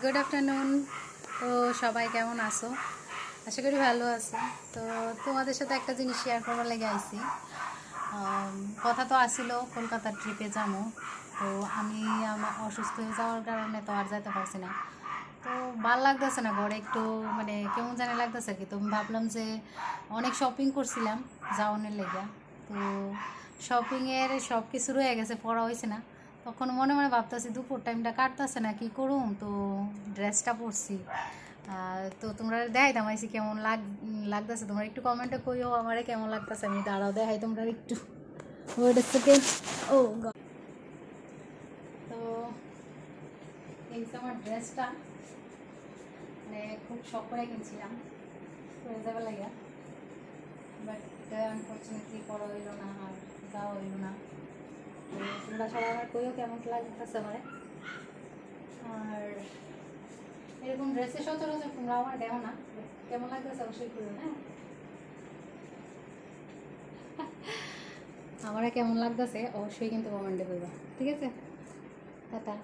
Good afternoon. তো সবাই কেমন আছো? আশা করি ভালো আছো। তো তোমাদের সাথে একটা জিনিস শেয়ার করার লেগে আইছি। কথা তো আসছিল কলকাতার ট্রিপে যাবো। তো আমি আমার অসুস্থ হয়ে যাওয়ার কারণে তো আর যাইতে পারছি না। তো ভাল লাগতেছে না, ঘরে একটু মানে কেমন জানি লাগতেছে কি। তো ভাবলাম যে অনেক শপিং করছিলাম যাওয়ানোর লেগে। তো শপিংয়ের সব কিছু রয়ে গেছে, পড়া হয়েছে না। তখন মনে মনে ভাবতেছি দুপুর টাইমটা কাটতেছে না, কি করুম। তো ড্রেসটা পরছি। তো তোমরা দেখাই দামাইছি কেমন লাগতেছে। তোমরা একটু কমেন্টে কইও আমারে কেমন লাগতেছে। আমি দাঁড়াও দেখাই তোমরা একটু। Wait a second. Oh god. তো এই যে আমার ড্রেসটা মানে খুব শখ করে কিনছিলাম পরে যাবে লাগে, বাট আনফর্চুনেটলি পড়া হইলো না আর যাওয়া হইলো না। তো তোমরা সবাই আমার কইও কেমন লাগতেছে আমারে। আর এরকম ড্রেসে সচরাচর তোমরা আমার দেও না, কেমন লাগতেছে অবশ্যই করো। হ্যাঁ, আমার কেমন লাগতেছে অবশ্যই কিন্তু কমেন্টে বলবা, ঠিক আছে? টাটা।